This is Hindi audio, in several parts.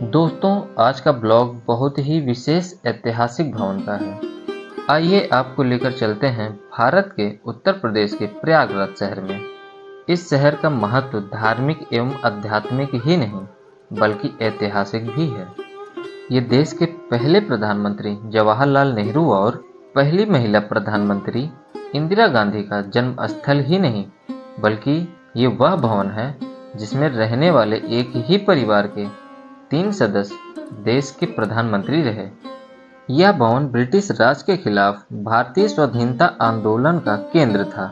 दोस्तों, आज का ब्लॉग बहुत ही विशेष ऐतिहासिक भवन का है। आइए आपको लेकर चलते हैं भारत के उत्तर प्रदेश के प्रयागराज शहर में। इस शहर का महत्व धार्मिक एवं आध्यात्मिक ही नहीं बल्कि ऐतिहासिक भी है। ये देश के पहले प्रधानमंत्री जवाहरलाल नेहरू और पहली महिला प्रधानमंत्री इंदिरा गांधी का जन्म स्थल ही नहीं बल्कि ये वह भवन है जिसमें रहने वाले एक ही परिवार के 3 सदस्य देश के प्रधानमंत्री रहे। यह भवन ब्रिटिश राज के खिलाफ भारतीय स्वाधीनता आंदोलन का केंद्र था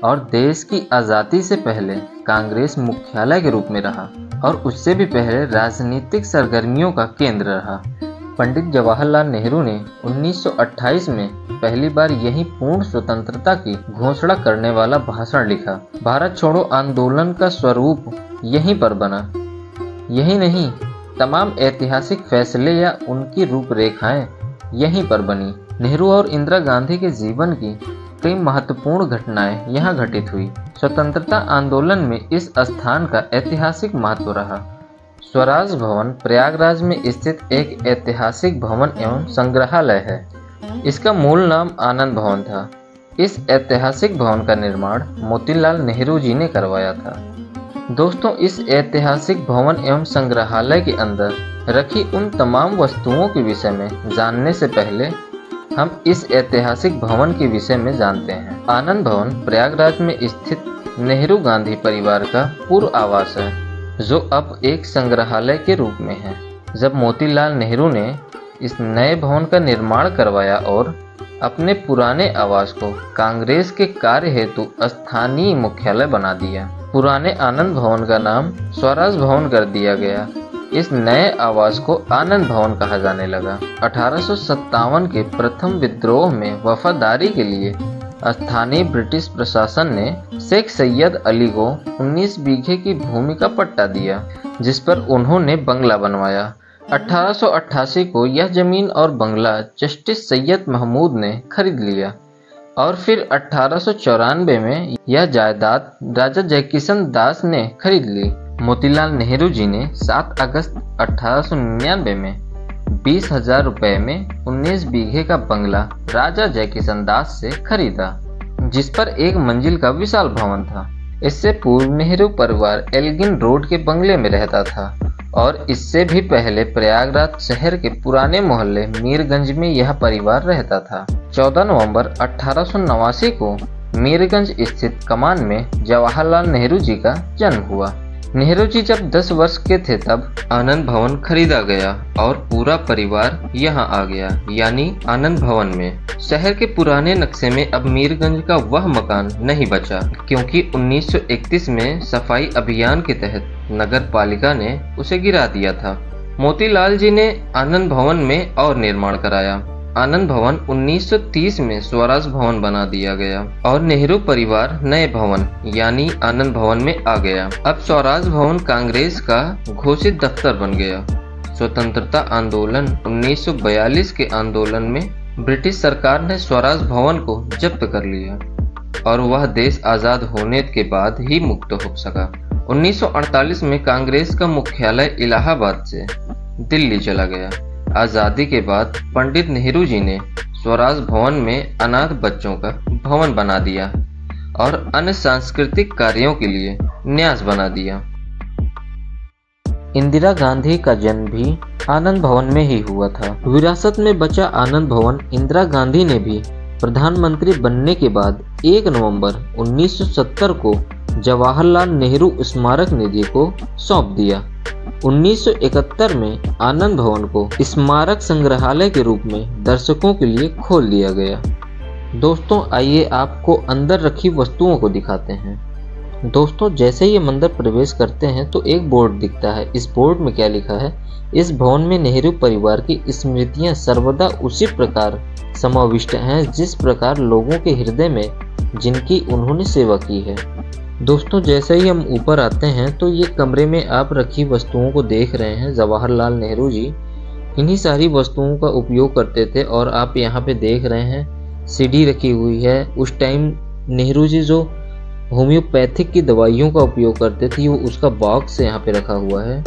और देश की आज़ादी से पहले कांग्रेस मुख्यालय के रूप में रहा और उससे भी पहले राजनीतिक सरगर्मियों का केंद्र रहा। पंडित जवाहरलाल नेहरू ने 1928 में पहली बार यहीं पूर्ण स्वतंत्रता की घोषणा करने वाला भाषण लिखा। भारत छोड़ो आंदोलन का स्वरूप यहीं पर बना। यही नहीं, तमाम ऐतिहासिक फैसले या उनकी रूपरेखाएं यहीं पर बनी। नेहरू और इंदिरा गांधी के जीवन की कई महत्वपूर्ण घटनाएं यहां घटित हुई। स्वतंत्रता आंदोलन में इस स्थान का ऐतिहासिक महत्व रहा। स्वराज भवन प्रयागराज में स्थित एक ऐतिहासिक भवन एवं संग्रहालय है। इसका मूल नाम आनंद भवन था। इस ऐतिहासिक भवन का निर्माण मोतीलाल नेहरू जी ने करवाया था। दोस्तों, इस ऐतिहासिक भवन एवं संग्रहालय के अंदर रखी उन तमाम वस्तुओं के विषय में जानने से पहले हम इस ऐतिहासिक भवन के विषय में जानते हैं। आनंद भवन प्रयागराज में स्थित नेहरू गांधी परिवार का पूर्व आवास है, जो अब एक संग्रहालय के रूप में है। जब मोतीलाल नेहरू ने इस नए भवन का निर्माण करवाया और अपने पुराने आवास को कांग्रेस के कार्य हेतु स्थानीय मुख्यालय बना दिया, पुराने आनंद भवन का नाम स्वराज भवन कर दिया गया। इस नए आवास को आनंद भवन कहा जाने लगा। 1857 के प्रथम विद्रोह में वफादारी के लिए स्थानीय ब्रिटिश प्रशासन ने शेख सैयद अली को 19 बीघे की भूमि का पट्टा दिया, जिस पर उन्होंने बंगला बनवाया। 1888 को यह जमीन और बंगला जस्टिस सैयद महमूद ने खरीद लिया और फिर 1894 में यह जायदाद राजा जयकिशन दास ने खरीद ली। मोतीलाल नेहरू जी ने 7 अगस्त 1899 में 20,000 रुपए में 19 बीघे का बंगला राजा जयकिशन दास से खरीदा, जिस पर 1 मंजिल का विशाल भवन था। इससे पूर्व नेहरू परिवार एल्गिन रोड के बंगले में रहता था और इससे भी पहले प्रयागराज शहर के पुराने मोहल्ले मीरगंज में यह परिवार रहता था। 14 नवंबर 1889 को मीरगंज स्थित कमान में जवाहरलाल नेहरू जी का जन्म हुआ। नेहरू जी जब 10 वर्ष के थे तब आनंद भवन खरीदा गया और पूरा परिवार यहां आ गया, यानी आनंद भवन में। शहर के पुराने नक्शे में अब मीरगंज का वह मकान नहीं बचा, क्योंकि 1931 में सफाई अभियान के तहत नगर पालिका ने उसे गिरा दिया था। मोतीलाल जी ने आनंद भवन में और निर्माण कराया। आनंद भवन 1930 में स्वराज भवन बना दिया गया और नेहरू परिवार नए भवन यानी आनंद भवन में आ गया। अब स्वराज भवन कांग्रेस का घोषित दफ्तर बन गया। स्वतंत्रता आंदोलन 1942 के आंदोलन में ब्रिटिश सरकार ने स्वराज भवन को जब्त कर लिया और वह देश आजाद होने के बाद ही मुक्त हो सका। 1948 में कांग्रेस का मुख्यालय इलाहाबाद से दिल्ली चला गया। आज़ादी के बाद पंडित नेहरू जी ने स्वराज भवन में अनाथ बच्चों का भवन बना दिया और अन्य सांस्कृतिक कार्यों के लिए न्यास बना दिया। इंदिरा गांधी का जन्म भी आनंद भवन में ही हुआ था। विरासत में बचा आनंद भवन इंदिरा गांधी ने भी प्रधानमंत्री बनने के बाद 1 नवंबर 1970 को जवाहरलाल नेहरू स्मारक निधि को सौंप दिया। 1971 में आनंद भवन को स्मारक संग्रहालय के रूप में दर्शकों के लिए खोल दिया गया। दोस्तों, आइए आपको अंदर रखी वस्तुओं को दिखाते हैं। दोस्तों, जैसे ही हम अंदर प्रवेश करते हैं तो एक बोर्ड दिखता है। इस बोर्ड में क्या लिखा है? इस भवन में नेहरू परिवार की स्मृतियां सर्वदा उसी प्रकार समाविष्ट हैं जिस प्रकार लोगों के हृदय में जिनकी उन्होंने सेवा की है। दोस्तों, जैसे ही हम ऊपर आते हैं तो ये कमरे में आप रखी वस्तुओं को देख रहे हैं। जवाहरलाल नेहरू जी इन्हीं सारी वस्तुओं का उपयोग करते थे और आप यहाँ पे देख रहे हैं सीढ़ी रखी हुई है। उस टाइम नेहरू जी जो होम्योपैथिक की दवाइयों का उपयोग करते थे वो उसका बॉक्स यहाँ पे रखा हुआ है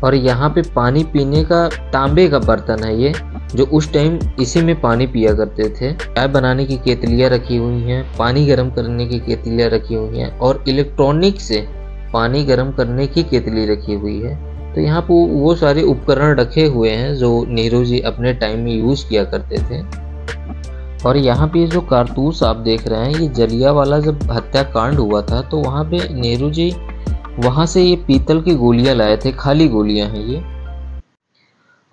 और यहाँ पे पानी पीने का तांबे का बर्तन है ये, जो उस टाइम इसी में पानी पिया करते थे। चाय बनाने की केतलियाँ रखी हुई हैं, पानी गर्म करने की केतलियाँ रखी हुई हैं और इलेक्ट्रॉनिक से पानी गर्म करने की केतली रखी हुई है। तो यहाँ पर वो सारे उपकरण रखे हुए हैं जो नेहरू जी अपने टाइम में यूज़ किया करते थे। और यहाँ पे जो कारतूस आप देख रहे हैं, ये जलियांवाला जब हत्याकांड हुआ था तो वहाँ पे नेहरू जी वहाँ से ये पीतल की गोलियाँ लाए थे, खाली गोलियाँ हैं ये।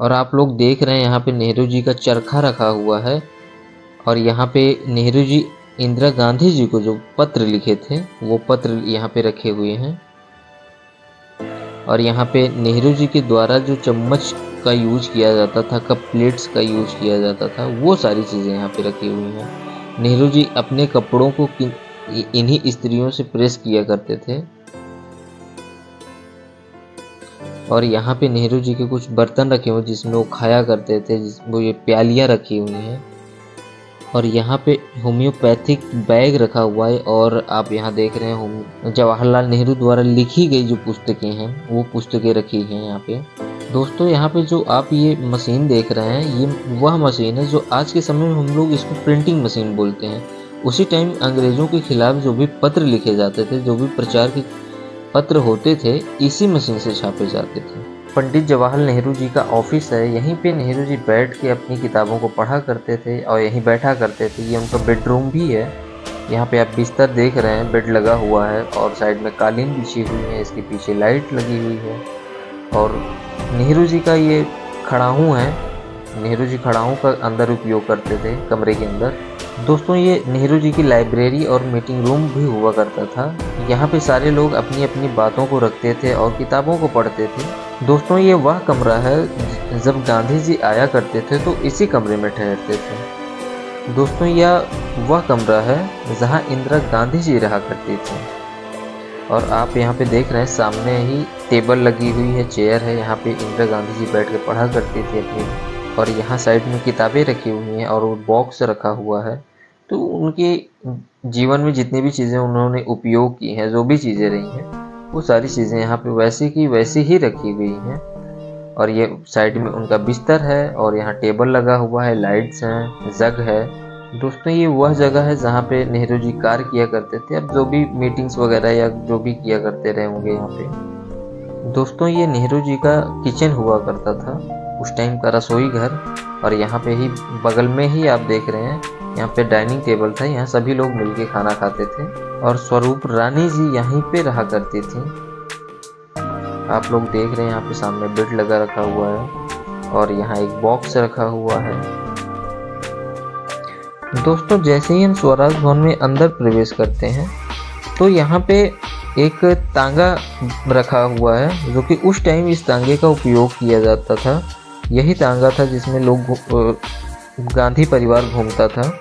और आप लोग देख रहे हैं यहाँ पे नेहरू जी का चरखा रखा हुआ है और यहाँ पे नेहरू जी इंदिरा गांधी जी को जो पत्र लिखे थे वो पत्र यहाँ पे रखे हुए हैं। और यहाँ पे नेहरू जी के द्वारा जो चम्मच का यूज किया जाता था, कप प्लेट्स का यूज किया जाता था, वो सारी चीज़ें यहाँ पे रखी हुई हैं। नेहरू जी अपने कपड़ों को इन्हीं स्त्रियों से प्रेस किया करते थे। और यहाँ पे नेहरू जी के कुछ बर्तन रखे हुए जिसमें वो खाया करते थे, वो ये प्यालियाँ रखी हुई हैं। और यहाँ पे होम्योपैथिक बैग रखा हुआ है। और आप यहाँ देख रहे हैं जवाहरलाल नेहरू द्वारा लिखी गई जो पुस्तकें हैं वो पुस्तकें रखी हैं यहाँ पे। दोस्तों यहाँ पे जो आप ये मशीन देख रहे हैं, ये वह मशीन है जो आज के समय में हम लोग इसको प्रिंटिंग मशीन बोलते हैं। उसी टाइम अंग्रेज़ों के खिलाफ जो भी पत्र लिखे जाते थे, जो भी प्रचार के पत्र होते थे, इसी मशीन से छापे जाते थे। पंडित जवाहरलाल नेहरू जी का ऑफिस है, यहीं पे नेहरू जी बैठ के अपनी किताबों को पढ़ा करते थे और यहीं बैठा करते थे। ये उनका बेडरूम भी है। यहाँ पे आप बिस्तर देख रहे हैं, बेड लगा हुआ है और साइड में कालीन बिछी हुई है, इसके पीछे लाइट लगी हुई है। और नेहरू जी का ये खड़ाहू है, नेहरू जी खड़ाहू का अंदर उपयोग करते थे कमरे के अंदर। दोस्तों ये नेहरू जी की लाइब्रेरी और मीटिंग रूम भी हुआ करता था। यहाँ पे सारे लोग अपनी अपनी बातों को रखते थे और किताबों को पढ़ते थे। दोस्तों ये वह कमरा है जब गांधी जी आया करते थे तो इसी कमरे में ठहरते थे। दोस्तों यह वह कमरा है जहाँ इंदिरा गांधी जी रहा करती थी। और आप यहाँ पे देख रहे हैं सामने ही टेबल लगी हुई है, चेयर है, यहाँ पे इंदिरा गांधी जी बैठ के पढ़ा करती थी अपनी। और यहाँ साइड में किताबें रखी हुई हैं और वो बॉक्स रखा हुआ है। तो उनके जीवन में जितनी भी चीज़ें उन्होंने उपयोग की हैं, जो भी चीज़ें रही हैं, वो सारी चीज़ें यहाँ पे वैसी की वैसी ही रखी हुई हैं। और ये साइड में उनका बिस्तर है और यहाँ टेबल लगा हुआ है, लाइट्स हैं, जग है। दोस्तों ये वह जगह है जहाँ पे नेहरू जी कार्य किया करते थे। अब जो भी मीटिंग्स वगैरह या जो भी किया करते रहे होंगे यहाँ पे। दोस्तों ये नेहरू जी का किचन हुआ करता था उस टाइम का, रसोई घर। और यहाँ पे ही बगल में ही आप देख रहे हैं, यहाँ पे डाइनिंग टेबल था, यहाँ सभी लोग मिलके खाना खाते थे। और स्वरूप रानी जी यहीं पे रहा करती थी। आप लोग देख रहे हैं यहाँ पे सामने बेड लगा रखा हुआ है और यहाँ एक बॉक्स रखा हुआ है। दोस्तों जैसे ही हम स्वराज भवन में अंदर प्रवेश करते हैं तो यहाँ पे एक तांगा रखा हुआ है, जो कि उस टाइम इस तांगे का उपयोग किया जाता था। यही तांगा था जिसमें लोग गांधी परिवार घूमता था।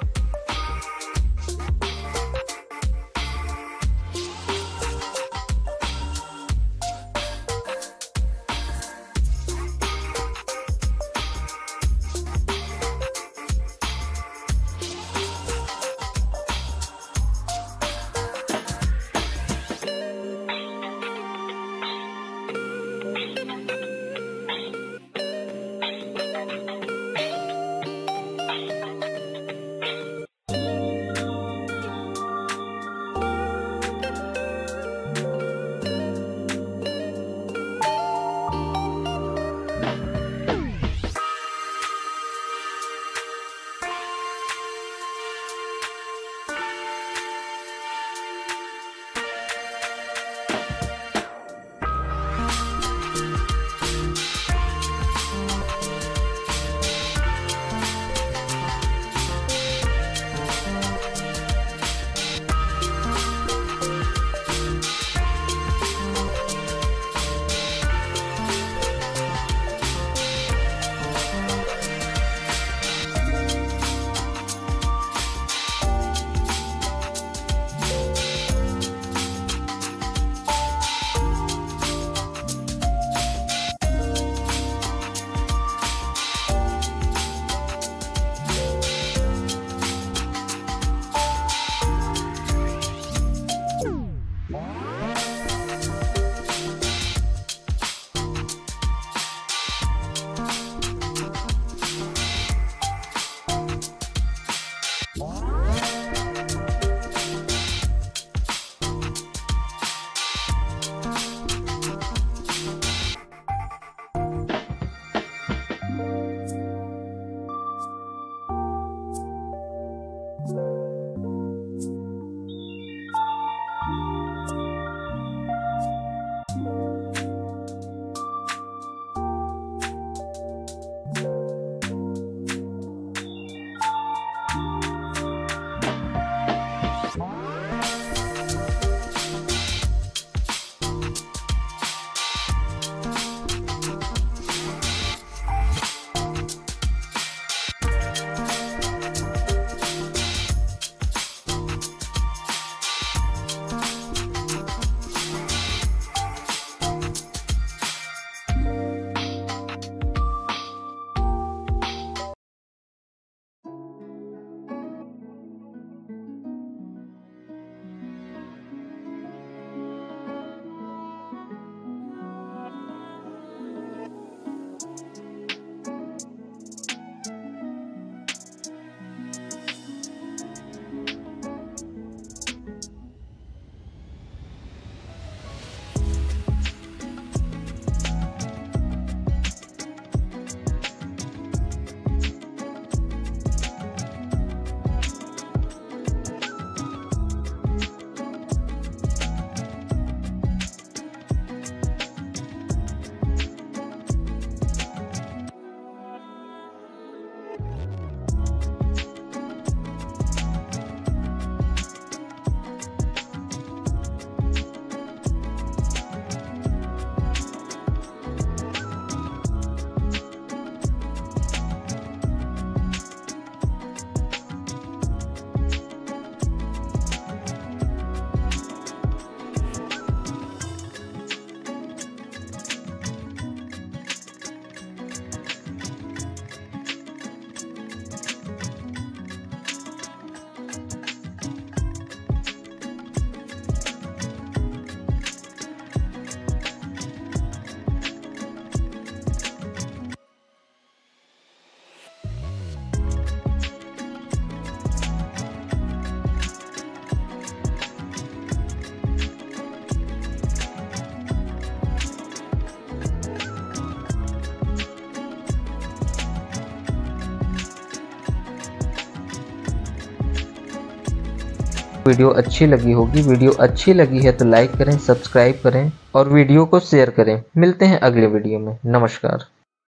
वीडियो अच्छी लगी होगी। वीडियो अच्छी लगी है तो लाइक करें, सब्सक्राइब करें और वीडियो को शेयर करें। मिलते हैं अगले वीडियो में। नमस्कार।